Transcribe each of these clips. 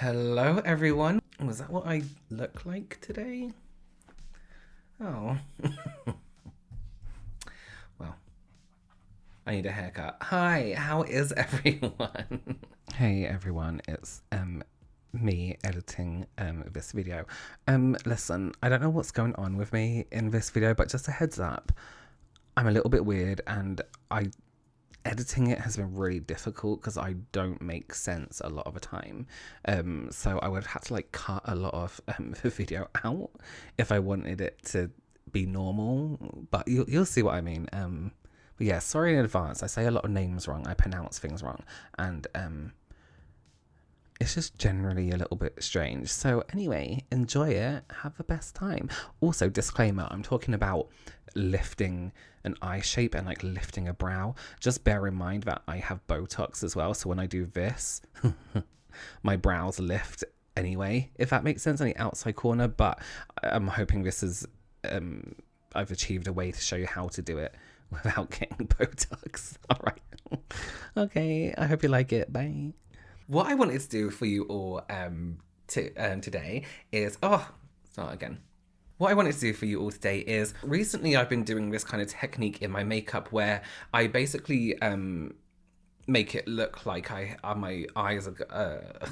Hello everyone. Was that what I look like today? Oh. Well, I need a haircut. Hi, how is everyone? Hey everyone, it's me editing this video. Listen, I don't know what's going on with me in this video, but just a heads up, I'm a little bit weird and editing it has been really difficult because I don't make sense a lot of the time. So I would have to like cut a lot of the video out if I wanted it to be normal. But you'll see what I mean. But yeah, sorry in advance. I say a lot of names wrong. I pronounce things wrong, and it's just generally a little bit strange. So anyway, enjoy it. Have the best time. Also, disclaimer, I'm talking about lifting an eye shape and like lifting a brow. Just bear in mind that I have Botox as well. So when I do this, my brows lift anyway, if that makes sense, on the outside corner. But I'm hoping this is, I've achieved a way to show you how to do it without getting Botox. All right. Okay, I hope you like it. Bye. What I wanted to do for you all today is, start again. What I wanted to do for you all today is, recently I've been doing this kind of technique in my makeup where I basically make it look like my eyes are...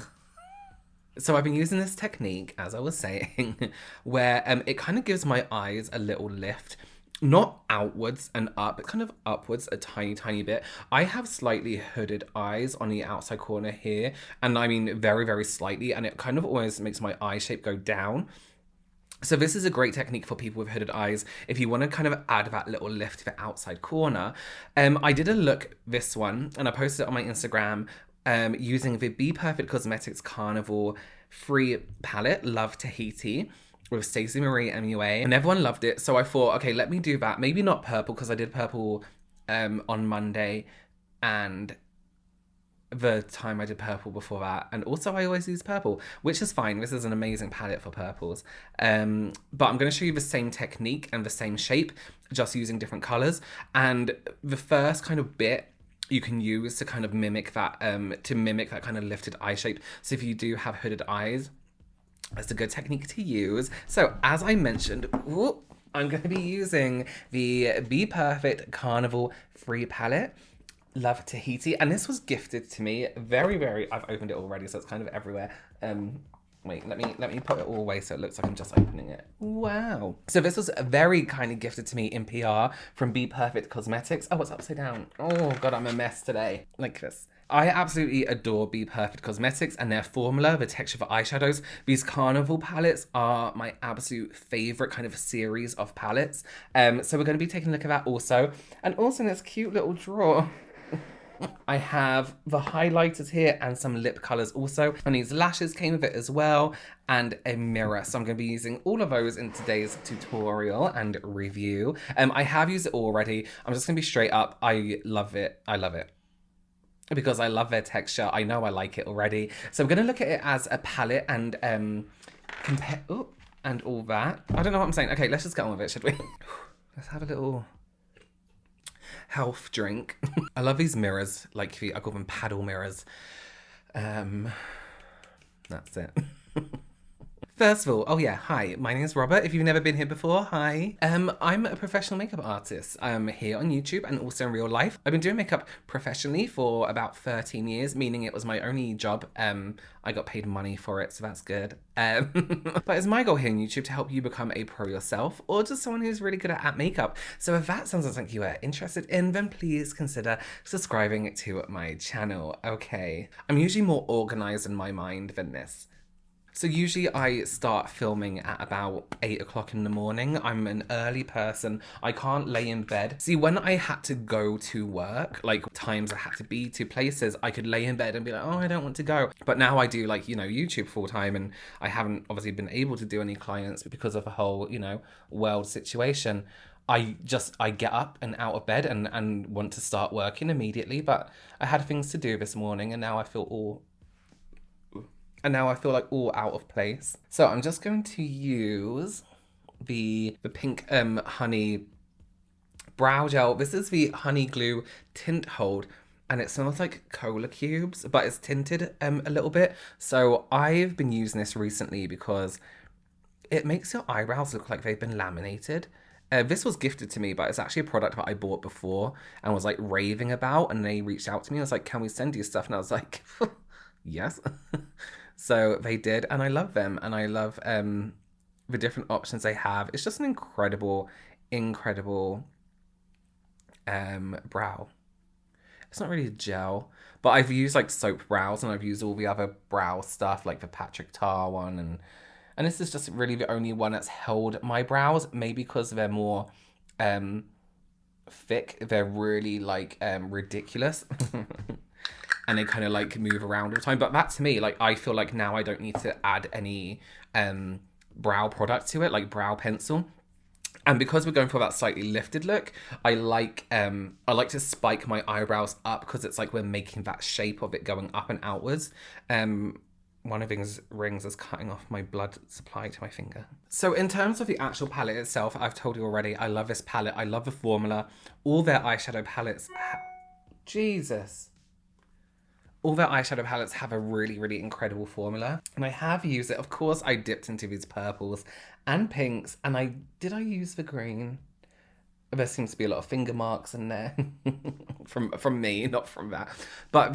So I've been using this technique, as I was saying, where it kind of gives my eyes a little lift. Not outwards and up, but kind of upwards a tiny bit. I have slightly hooded eyes on the outside corner here, and I mean very, very slightly, and it kind of always makes my eye shape go down. So this is a great technique for people with hooded eyes if you want to kind of add that little lift to the outside corner. I did a look, this one, and I posted it on my Instagram using the BPerfect Cosmetics Carnival free palette, Love Tahiti, with Stacey Marie MUA, and everyone loved it. So I thought, okay, let me do that. Maybe not purple, because I did purple on Monday, and the time I did purple before that, and also I always use purple, which is fine. This is an amazing palette for purples. But I'm going to show you the same technique and the same shape, just using different colors. And the first kind of bit you can use to kind of mimic that, kind of lifted eye shape. So if you do have hooded eyes, that's a good technique to use. So as I mentioned, I'm going to be using the BPerfect Carnival free palette, Love Tahiti, and this was gifted to me very, I've opened it already, so it's kind of everywhere. Wait, let me put it all away so it looks like I'm just opening it. Wow. So this was very kindly gifted to me in PR from BPerfect Cosmetics. Oh, it's upside down. Oh God, I'm a mess today. Like this. I absolutely adore BPerfect Cosmetics and their formula, the texture for eyeshadows. These Carnival palettes are my absolute favorite kind of series of palettes. So we're going to be taking a look at that also. And also in this cute little drawer, I have the highlighters here and some lip colors also. And these lashes came with it as well, and a mirror. So I'm going to be using all of those in today's tutorial and review. I have used it already. I'm just going to be straight up. I love it. I love it. Because I love their texture. I know I like it already. So I'm going to look at it as a palette and compare... Oh, and all that. I don't know what I'm saying. Okay, let's just get on with it, should we? Let's have a little health drink. I love these mirrors. Like, I call them paddle mirrors. That's it. First of all, oh yeah, hi, my name is Robert. If you've never been here before, hi. I'm a professional makeup artist. I'm here on YouTube and also in real life. I've been doing makeup professionally for about 13 years, meaning it was my only job. I got paid money for it, so that's good. But it's my goal here on YouTube to help you become a pro yourself, or just someone who's really good at makeup. So if that sounds like something you are interested in, then please consider subscribing to my channel. Okay. I'm usually more organized in my mind than this. So usually I start filming at about 8 o'clock in the morning. I'm an early person. I can't lay in bed. See, when I had to go to work, like times I had to be to places, I could lay in bed and be like, oh, I don't want to go. But now I do, like, YouTube full time, and I haven't obviously been able to do any clients because of the whole, world situation. I get up and out of bed and want to start working immediately. But I had things to do this morning, and now I feel like all out of place. So I'm just going to use the pink honey brow gel. This is the Honey Glue Tint Hold and it smells like cola cubes, but it's tinted a little bit. So I've been using this recently because it makes your eyebrows look like they've been laminated. This was gifted to me, but it's actually a product that I bought before and was like raving about. And they reached out to me and was like, can we send you stuff? And I was like, yes. So they did. And I love them. And I love the different options they have. It's just an incredible, incredible brow. It's not really a gel, but I've used like soap brows and I've used all the other brow stuff like the Patrick Tar one, and this is just really the only one that's held my brows, maybe because they're more thick. They're really like ridiculous. And they kind of like move around all the time. But that to me, like I feel like now I don't need to add any brow product to it, like brow pencil. And because we're going for that slightly lifted look, I like to spike my eyebrows up because it's like we're making that shape of it going up and outwards. One of these rings is cutting off my blood supply to my finger. So in terms of the actual palette itself, I've told you already, I love this palette. I love the formula. All their eyeshadow palettes, Jesus. All their eyeshadow palettes have a really, really incredible formula. And I have used it. Of course, I dipped into these purples and pinks. And did I use the green? There seems to be a lot of finger marks in there. from me, not from that. But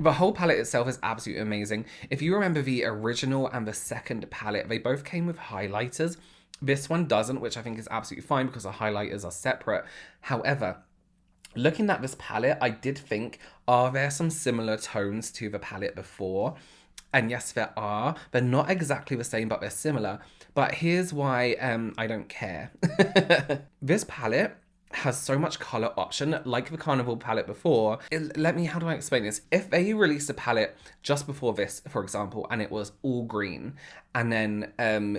the whole palette itself is absolutely amazing. If you remember the original and the second palette, they both came with highlighters. This one doesn't, which I think is absolutely fine because the highlighters are separate. However, looking at this palette, I did think, are there some similar tones to the palette before? And yes, there are. They're not exactly the same, but they're similar. But here's why I don't care. This palette has so much color option, like the Carnival palette before. How do I explain this? If they released a palette just before this, for example, and it was all green, and then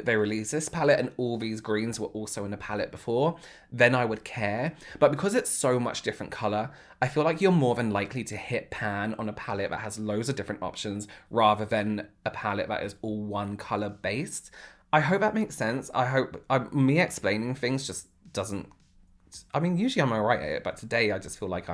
they released this palette and all these greens were also in the palette before, then I would care. But because it's so much different color, I feel like you're more than likely to hit pan on a palette that has loads of different options rather than a palette that is all one color based. I hope that makes sense. I hope me explaining things just doesn't. I mean, usually I'm alright at it, but today I just feel like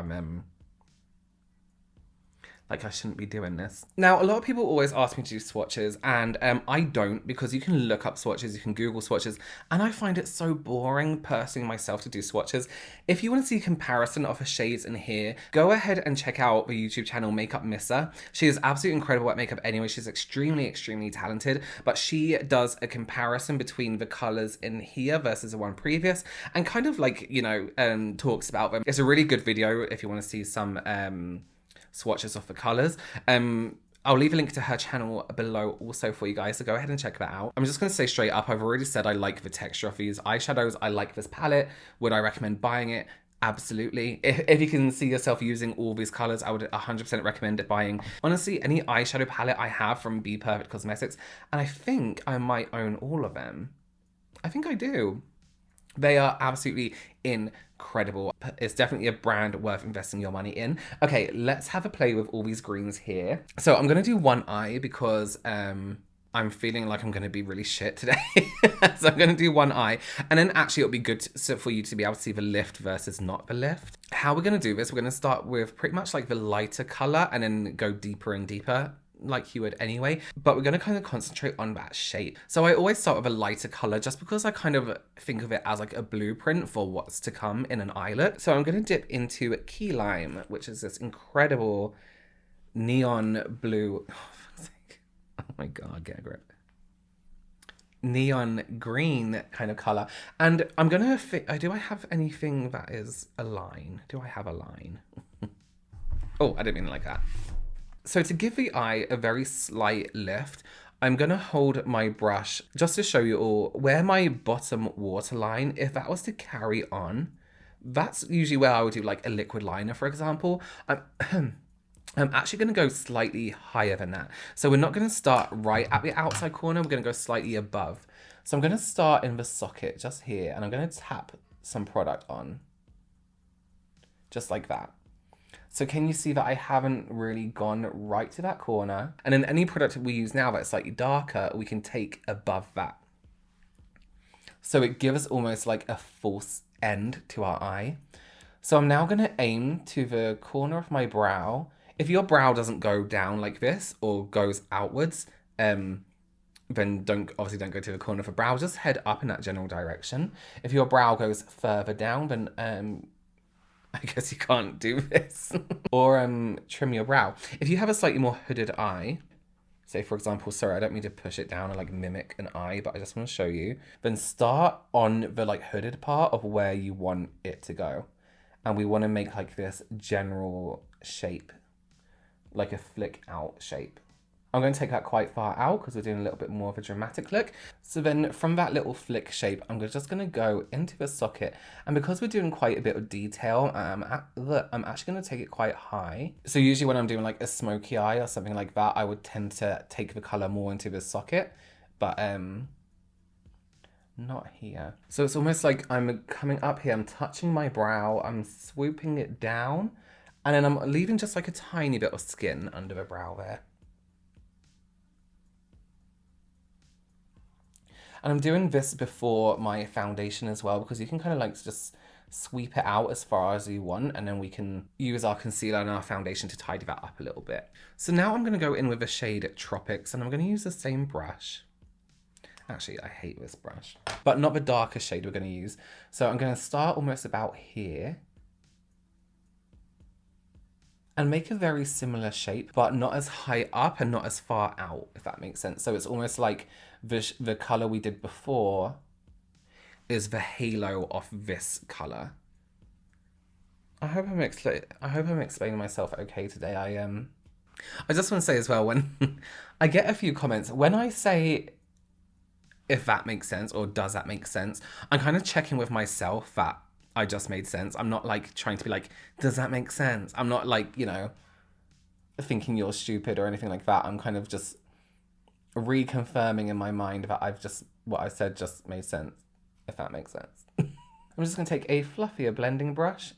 like I shouldn't be doing this. Now, a lot of people always ask me to do swatches, and I don't, because you can look up swatches, you can Google swatches, and I find it so boring, personally, myself, to do swatches. If you want to see a comparison of the shades in here, go ahead and check out the YouTube channel Makeup Missa. She is absolutely incredible at makeup anyway. She's extremely, extremely talented, but she does a comparison between the colors in here versus the one previous, and kind of like, you know, talks about them. It's a really good video if you want to see some swatches of the colors. I'll leave a link to her channel below also for you guys, so go ahead and check that out. I'm just going to say straight up, I've already said I like the texture of these eyeshadows. I like this palette. Would I recommend buying it? Absolutely. If you can see yourself using all these colors, I would 100% recommend it buying. Honestly, any eyeshadow palette I have from BPerfect Cosmetics, and I think I might own all of them. I think I do. They are absolutely incredible. It's definitely a brand worth investing your money in. Okay, let's have a play with all these greens here. So I'm going to do one eye because I'm feeling like I'm going to be really shit today. So I'm going to do one eye. And then actually it'll be good for you to be able to see the lift versus not the lift. How we're going to do this, we're going to start with pretty much like the lighter color and then go deeper and deeper, like you would anyway, but we're going to kind of concentrate on that shape. So I always start with a lighter color just because I kind of think of it as like a blueprint for what's to come in an eye look. So I'm going to dip into Key Lime, which is this incredible neon blue. Oh my God, get a grip. Neon green kind of color. And I'm going to, do I have anything that is a line? Do I have a line? Oh, I didn't mean it like that. So to give the eye a very slight lift, I'm going to hold my brush just to show you all where my bottom waterline, if that was to carry on, that's usually where I would do like a liquid liner, for example. I'm actually going to go slightly higher than that. So we're not going to start right at the outside corner. We're going to go slightly above. So I'm going to start in the socket just here, and I'm going to tap some product on. Just like that. So can you see that I haven't really gone right to that corner? And then any product we use now that's slightly darker, we can take above that. So it gives us almost like a false end to our eye. So I'm now going to aim to the corner of my brow. If your brow doesn't go down like this or goes outwards, then don't go to the corner of the brow. Just head up in that general direction. If your brow goes further down, then I guess you can't do this. Or trim your brow. If you have a slightly more hooded eye, say for example, sorry, I don't mean to push it down and like mimic an eye, but I just want to show you. Then start on the like hooded part of where you want it to go. And we want to make like this general shape, like a flick out shape. I'm going to take that quite far out because we're doing a little bit more of a dramatic look. So then from that little flick shape, I'm just going to go into the socket. And because we're doing quite a bit of detail, I'm actually going to take it quite high. So usually when I'm doing like a smoky eye or something like that, I would tend to take the color more into the socket. But not here. So it's almost like I'm coming up here, I'm touching my brow, I'm swooping it down, and then I'm leaving just like a tiny bit of skin under the brow there. And I'm doing this before my foundation as well, because you can kind of like just sweep it out as far as you want, and then we can use our concealer and our foundation to tidy that up a little bit. So now I'm going to go in with the shade Tropics, and I'm going to use the same brush. Actually, I hate this brush, but not the darkest shade we're going to use. So I'm going to start almost about here and make a very similar shape, but not as high up and not as far out, if that makes sense. So it's almost like the color we did before is the halo of this color. I hope I'm explaining myself okay today. I just want to say as well, when I get a few comments, when I say if that makes sense or does that make sense, I'm kind of checking with myself that I just made sense. I'm not like trying to be like, does that make sense? I'm not like, you know, thinking you're stupid or anything like that. I'm kind of just reconfirming in my mind that what I said just made sense, if that makes sense. I'm just going to take a fluffier blending brush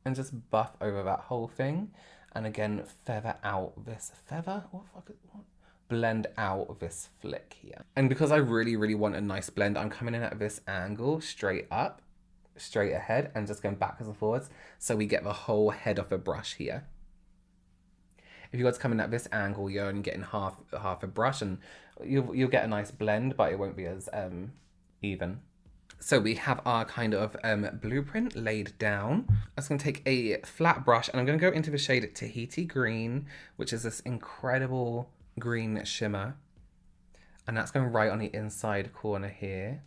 and just buff over that whole thing. And again, feather out this feather. What the fuck is what? Blend out this flick here. And because I really, really want a nice blend, I'm coming in at this angle, straight up, straight ahead, and just going backwards and forwards. So we get the whole head of the brush here. If you guys come in at this angle, you're only getting half a brush, and you'll get a nice blend, but it won't be as even. So we have our kind of blueprint laid down. I'm just going to take a flat brush, and I'm going to go into the shade Tahiti Green, which is this incredible green shimmer. And that's going right on the inside corner here.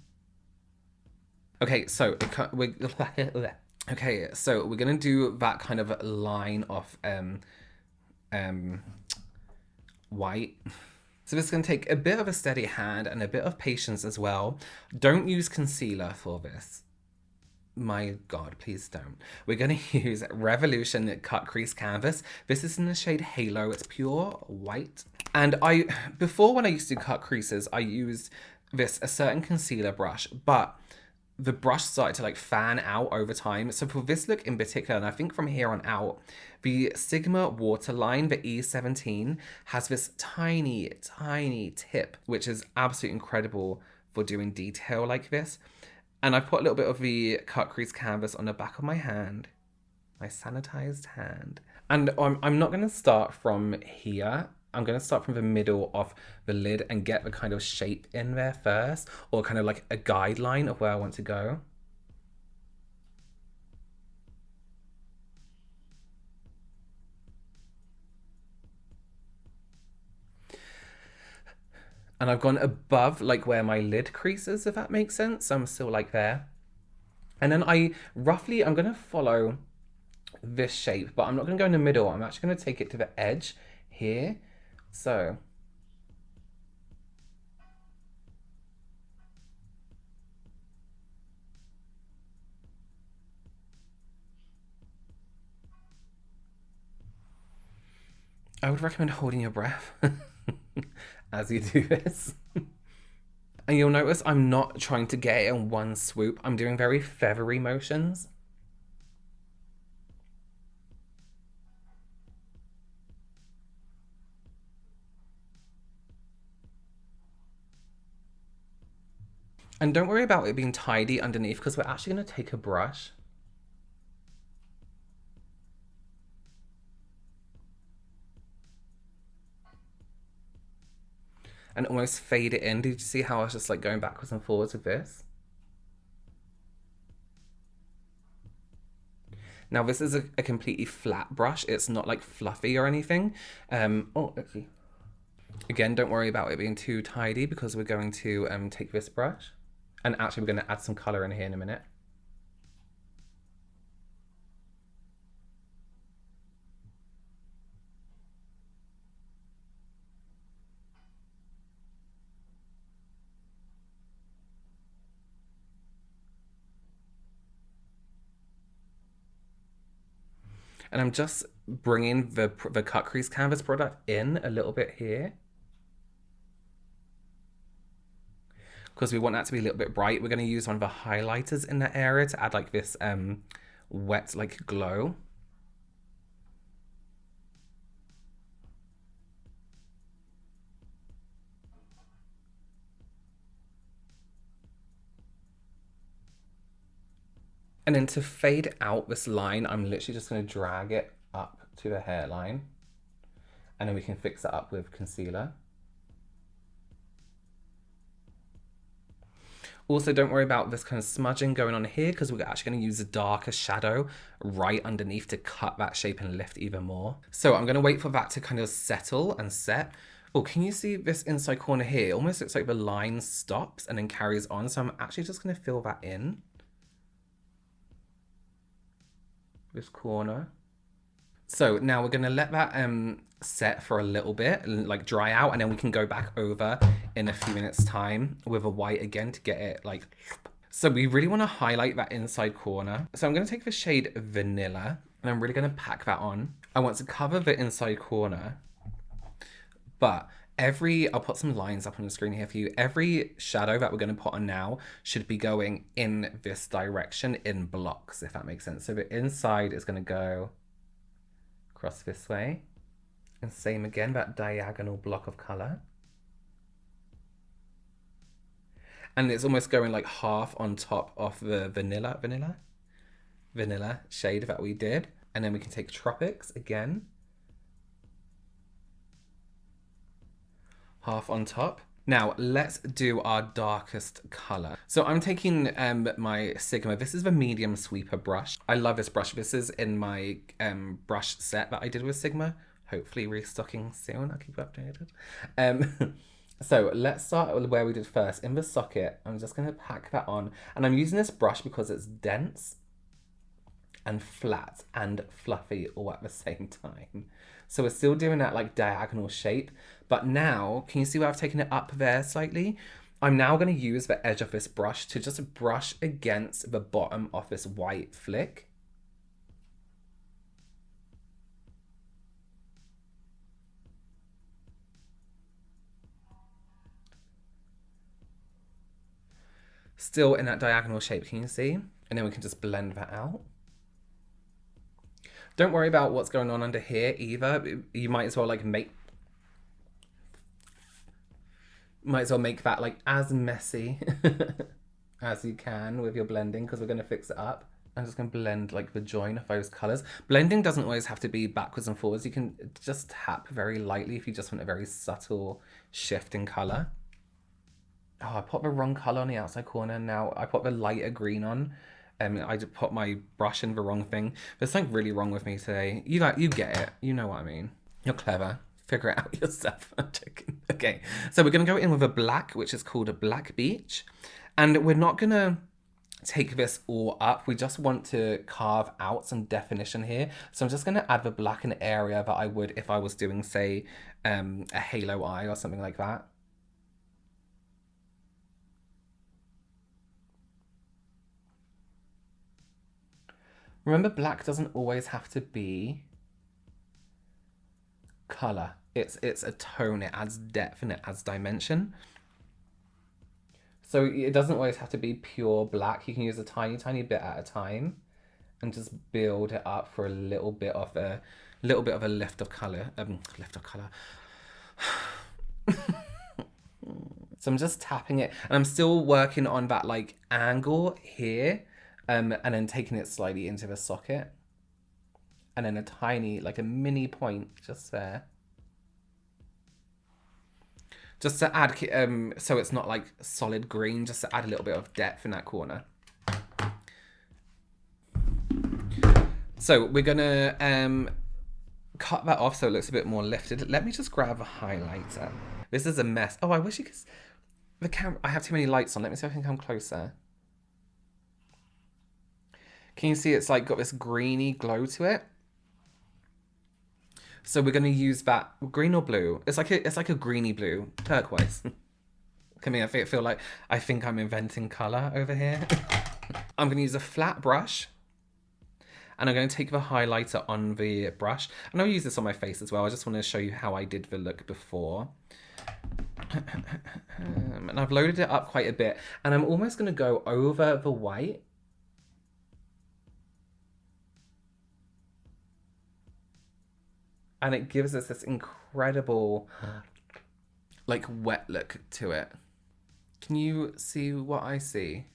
Okay, so we're going to do that kind of line of white. So this is going to take a bit of a steady hand and a bit of patience as well. Don't use concealer for this. My God, please don't. We're going to use Revolution Cut Crease Canvas. This is in the shade Halo. It's pure white. And before when I used to cut creases, I used a certain concealer brush, but the brush started to like fan out over time. So for this look in particular, and I think from here on out, the Sigma waterline, the E17, has this tiny, tiny tip, which is absolutely incredible for doing detail like this. And I put a little bit of the cut crease canvas on the back of my hand, my sanitized hand. And I'm not going to start from here. I'm going to start from the middle of the lid and get the kind of shape in there first, or kind of like a guideline of where I want to go. And I've gone above like where my lid creases, if that makes sense. So I'm still like there. And then I'm going to follow this shape, but I'm not going to go in the middle. I'm actually going to take it to the edge here. So I would recommend holding your breath as you do this. And you'll notice I'm not trying to get it in one swoop. I'm doing very feathery motions. And don't worry about it being tidy underneath, because we're actually going to take a brush and almost fade it in. Did you see how I was just like going backwards and forwards with this? Now this is a completely flat brush. It's not like fluffy or anything. Oh, actually. Again, don't worry about it being too tidy because we're going to take this brush. And actually we're going to add some colour in here in a minute. And I'm just bringing the cut crease canvas product in a little bit here. Because we want that to be a little bit bright. We're going to use one of the highlighters in that area to add like this wet like glow. And then to fade out this line, I'm literally just going to drag it up to the hairline. And then we can fix it up with concealer. Also, don't worry about this kind of smudging going on here because we're actually going to use a darker shadow right underneath to cut that shape and lift even more. So I'm going to wait for that to kind of settle and set. Oh, can you see this inside corner here? It almost looks like the line stops and then carries on. So I'm actually just going to fill that in. This corner. So now we're going to let that set for a little bit, like dry out, and then we can go back over in a few minutes time with a white again to get it like. So we really want to highlight that inside corner. So I'm going to take the shade Vanilla and I'm really going to pack that on. I want to cover the inside corner, but I'll put some lines up on the screen here for you. Every shadow that we're going to put on now should be going in this direction in blocks, if that makes sense. So the inside is going to go across this way. And same again, that diagonal block of color. And it's almost going like half on top of the vanilla shade that we did. And then we can take Tropics again. Half on top. Now let's do our darkest color. So I'm taking my Sigma. This is the medium sweeper brush. I love this brush. This is in my brush set that I did with Sigma. Hopefully restocking soon. I'll keep you updated. So let's start with where we did first. In the socket, I'm just going to pack that on. And I'm using this brush because it's dense and flat and fluffy all at the same time. So we're still doing that like diagonal shape. But now, can you see where I've taken it up there slightly? I'm now going to use the edge of this brush to just brush against the bottom of this white flick. Still in that diagonal shape, can you see? And then we can just blend that out. Don't worry about what's going on under here either. You might as well like make that like as messy as you can with your blending because we're going to fix it up. I'm just going to blend like the join of those colors. Blending doesn't always have to be backwards and forwards. You can just tap very lightly if you just want a very subtle shift in color. Oh, I put the wrong color on the outside corner. Now I put the lighter green on. I just put my brush in the wrong thing. There's something really wrong with me today. You get it. You know what I mean. You're clever. Figure it out yourself. I'm joking. Okay, so we're going to go in with a black, which is called a Black Beach. And we're not going to take this all up. We just want to carve out some definition here. So I'm just going to add the black in the area that I would if I was doing, say, a halo eye or something like that. Remember, black doesn't always have to be color. It's a tone. It adds depth and it adds dimension. So it doesn't always have to be pure black. You can use a tiny, tiny bit at a time and just build it up for a little bit of a lift of color. So I'm just tapping it and I'm still working on that like angle here. And then taking it slightly into the socket. And then a tiny, like a mini point just there. Just to add, so it's not like solid green, just to add a little bit of depth in that corner. So we're gonna cut that off so it looks a bit more lifted. Let me just grab a highlighter. This is a mess. Oh, I wish you could, the camera, I have too many lights on. Let me see if I can come closer. Can you see it's like got this greeny glow to it? So we're going to use that green or blue. It's like a greeny blue, turquoise. Come here, I feel like I think I'm inventing color over here. I'm going to use a flat brush, and I'm going to take the highlighter on the brush, and I'll use this on my face as well. I just want to show you how I did the look before. And I've loaded it up quite a bit, and I'm almost going to go over the white. And it gives us this incredible, like, wet look to it. Can you see what I see?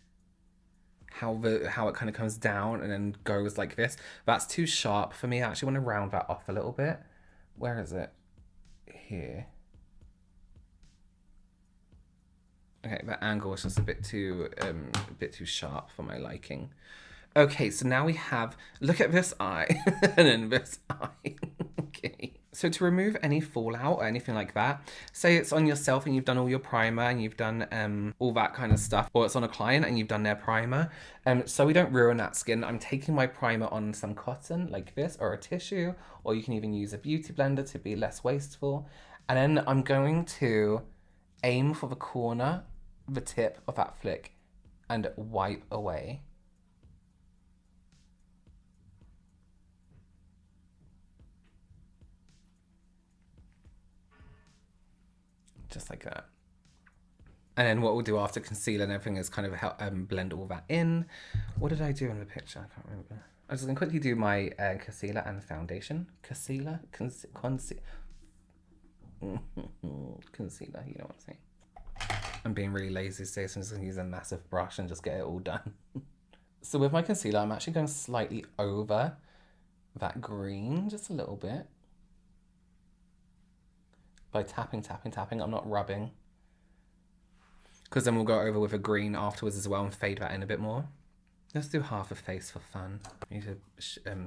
How it kind of comes down and then goes like this. That's too sharp for me. I actually want to round that off a little bit. Where is it? Here. Okay, that angle is just a bit too sharp for my liking. Okay, so now we have, look at this eye, and then this eye. Okay. So to remove any fallout or anything like that, say it's on yourself and you've done all your primer and you've done all that kind of stuff, or it's on a client and you've done their primer, so we don't ruin that skin, I'm taking my primer on some cotton like this, or a tissue, or you can even use a beauty blender to be less wasteful. And then I'm going to aim for the corner, the tip of that flick, and wipe away. Just like that. And then what we'll do after concealer and everything is kind of help blend all that in. What did I do in the picture? I can't remember. I was going to quickly do my concealer and foundation. Concealer? Concealer, you know what I'm saying. I'm being really lazy today, so I'm just going to use a massive brush and just get it all done. So with my concealer, I'm actually going slightly over that green, just a little bit. By tapping, tapping, tapping. I'm not rubbing. Because then we'll go over with a green afterwards as well and fade that in a bit more. Let's do half a face for fun. I need to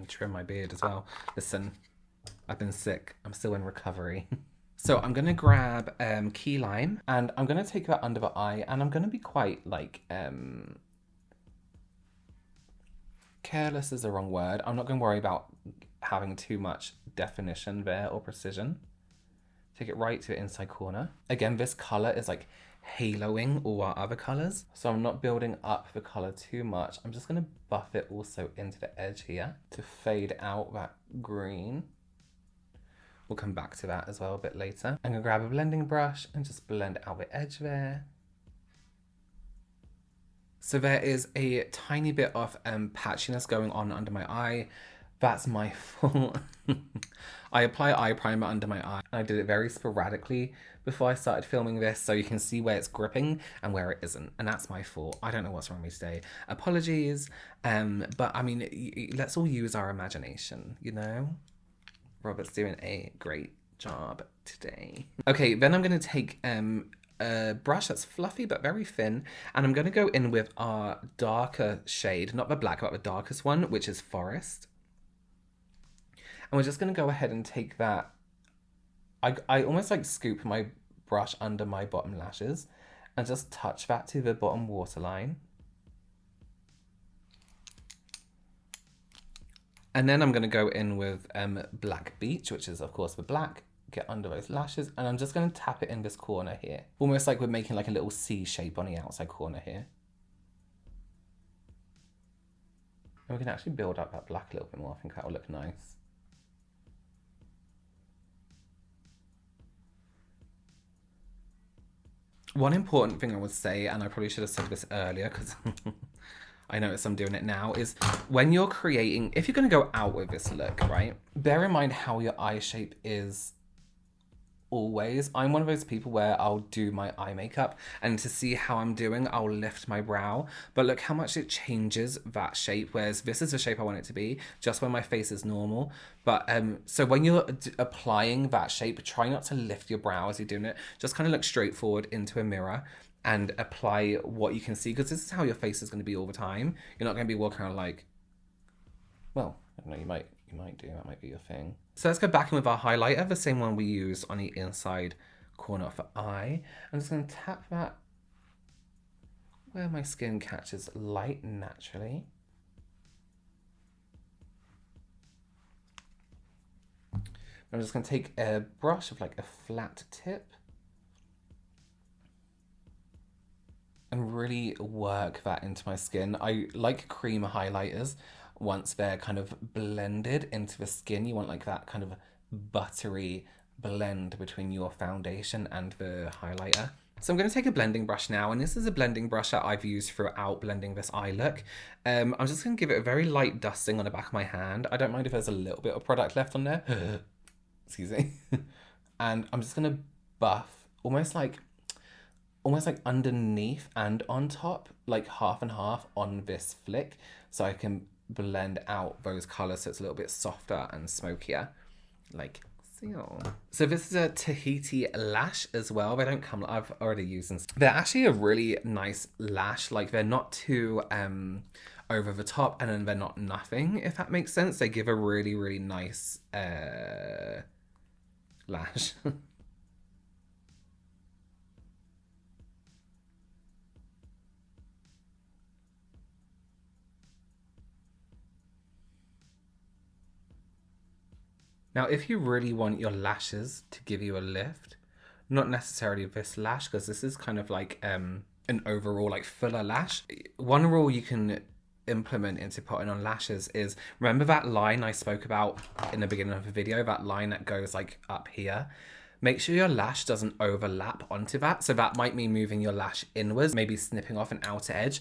trim my beard as well. Listen, I've been sick. I'm still in recovery. So I'm going to grab key lime, and I'm going to take that under the eye, and I'm going to be quite like... careless is the wrong word. I'm not going to worry about having too much definition there or precision. Take it right to the inside corner. Again, this color is like haloing all our other colors. So I'm not building up the color too much. I'm just gonna buff it also into the edge here to fade out that green. We'll come back to that as well a bit later. I'm gonna grab a blending brush and just blend out the edge there. So there is a tiny bit of patchiness going on under my eye. That's my fault. I apply eye primer under my eye. I did it very sporadically before I started filming this, so you can see where it's gripping and where it isn't. And that's my fault. I don't know what's wrong with me today. Apologies. But I mean, let's all use our imagination, you know? Robert's doing a great job today. Okay, then I'm going to take a brush that's fluffy but very thin, and I'm going to go in with our darker shade, not the black, but the darkest one, which is Forest. And we're just going to go ahead and take that. I almost like scoop my brush under my bottom lashes and just touch that to the bottom waterline. And then I'm going to go in with Black Beach, which is of course the black. Get under those lashes, and I'm just going to tap it in this corner here. Almost like we're making like a little C shape on the outside corner here. And we can actually build up that black a little bit more. I think that will look nice. One important thing I would say, and I probably should have said this earlier because I notice I'm doing it now, is when you're creating, if you're going to go out with this look, right, bear in mind how your eye shape is always. I'm one of those people where I'll do my eye makeup and to see how I'm doing, I'll lift my brow. But look how much it changes that shape, whereas this is the shape I want it to be, just when my face is normal. But so when you're applying that shape, try not to lift your brow as you're doing it. Just kind of look straight forward into a mirror and apply what you can see, because this is how your face is going to be all the time. You're not going to be walking around like, well, I don't know, you might do, that might be your thing. So let's go back in with our highlighter, the same one we use on the inside corner of the eye. I'm just going to tap that where my skin catches light naturally. I'm just going to take a brush with like a flat tip and really work that into my skin. I like cream highlighters. Once they're kind of blended into the skin, you want like that kind of buttery blend between your foundation and the highlighter. So I'm going to take a blending brush now, and this is a blending brush that I've used throughout blending this eye look. I'm just going to give it a very light dusting on the back of my hand. I don't mind if there's a little bit of product left on there. Excuse me. And I'm just going to buff almost like underneath and on top, like half and half on this flick, so I can blend out those colors so it's a little bit softer and smokier, like so. So this is a Tahiti lash as well. They don't come, I've already used them. They're actually a really nice lash. Like they're not too over the top, and then they're not nothing, if that makes sense. They give a really, really nice lash. Now, if you really want your lashes to give you a lift, not necessarily this lash, because this is kind of like an overall like fuller lash. One rule you can implement into putting on lashes is, remember that line I spoke about in the beginning of the video, that line that goes like up here? Make sure your lash doesn't overlap onto that. So that might mean moving your lash inwards, maybe snipping off an outer edge.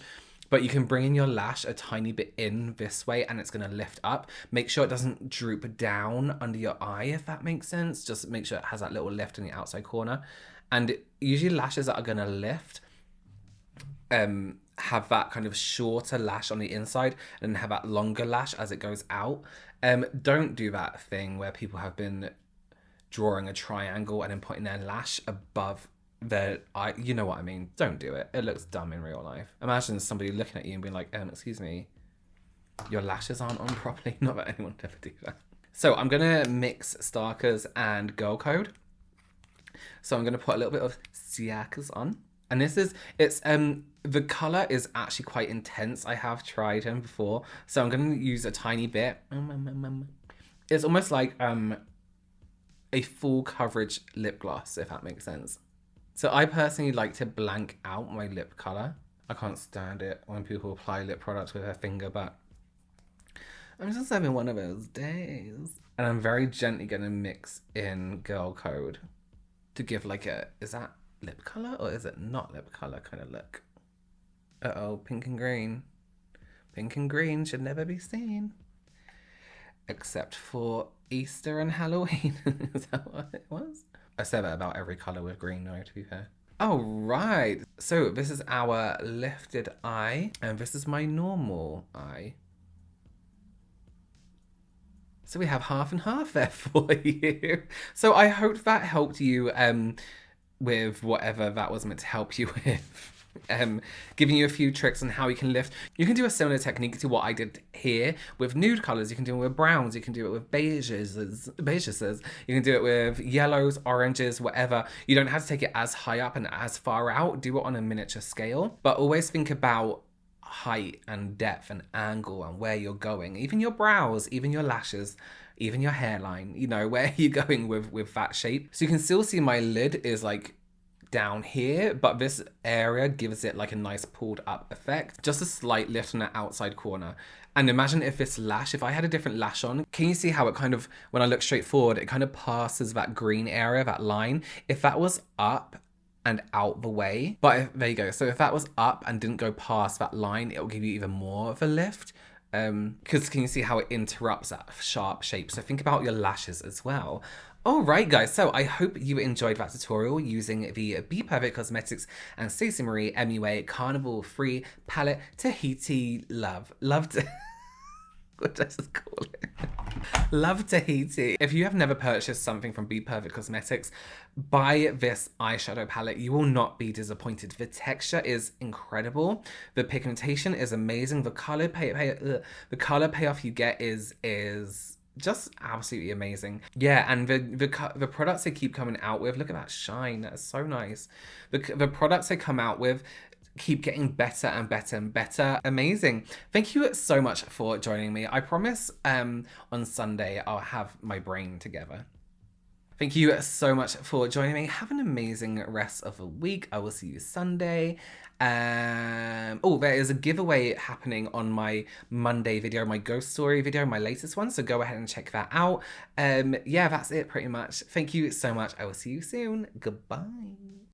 But you can bring in your lash a tiny bit in this way and it's going to lift up. Make sure it doesn't droop down under your eye, if that makes sense. Just make sure it has that little lift in the outside corner. And usually lashes that are going to lift have that kind of shorter lash on the inside and have that longer lash as it goes out. Don't do that thing where people have been drawing a triangle and then putting their lash above their eye. You know what I mean? Don't do it. It looks dumb in real life. Imagine somebody looking at you and being like, excuse me, your lashes aren't on properly. Not that anyone would ever do that. So I'm going to mix Starkers and Girl Code. So I'm going to put a little bit of Starkers on. And this is, the colour is actually quite intense. I have tried him before. So I'm going to use a tiny bit. It's almost like a full coverage lip gloss, if that makes sense. So I personally like to blank out my lip colour. I can't stand it when people apply lip products with their finger, but I'm just having one of those days. And I'm very gently going to mix in Girl Code to give like a, is that lip colour or is it not lip colour kind of look? Uh-oh, pink and green. Pink and green should never be seen. Except for Easter and Halloween. Is that what it was? I said that about every colour with green, though, to be fair. Oh, right. So this is our lifted eye, and this is my normal eye. So we have half and half there for you. So I hope that helped you with whatever that was meant to help you with. Giving you a few tricks on how you can lift. You can do a similar technique to what I did here with nude colors. You can do it with browns. You can do it with beiges. You can do it with yellows, oranges, whatever. You don't have to take it as high up and as far out. Do it on a miniature scale, but always think about height and depth and angle and where you're going. Even your brows, even your lashes, even your hairline, you know, where you're going with that shape. So you can still see my lid is like down here, but this area gives it like a nice pulled up effect. Just a slight lift on the outside corner. And imagine if this lash, if I had a different lash on, can you see how it kind of, when I look straight forward, it kind of passes that green area, that line. If that was up and out the way, there you go. So if that was up and didn't go past that line, it will give you even more of a lift. Because can you see how it interrupts that sharp shape? So think about your lashes as well. All right, guys, so I hope you enjoyed that tutorial using the BPerfect Cosmetics and Stacey Marie MUA Carnival Free Palette Tahiti Love. What did I just call it? Love Tahiti. If you have never purchased something from BPerfect Cosmetics, buy this eyeshadow palette. You will not be disappointed. The texture is incredible. The pigmentation is amazing. The color payoff you get is just absolutely amazing. Yeah, and the products they keep coming out with, look at that shine. That is so nice. The products they come out with keep getting better and better and better. Amazing. Thank you so much for joining me. I promise on Sunday I'll have my brain together. Thank you so much for joining me. Have an amazing rest of the week. I will see you Sunday. Oh, there is a giveaway happening on my Monday video, my ghost story video, my latest one. So go ahead and check that out. Yeah, that's it pretty much. Thank you so much. I will see you soon. Goodbye.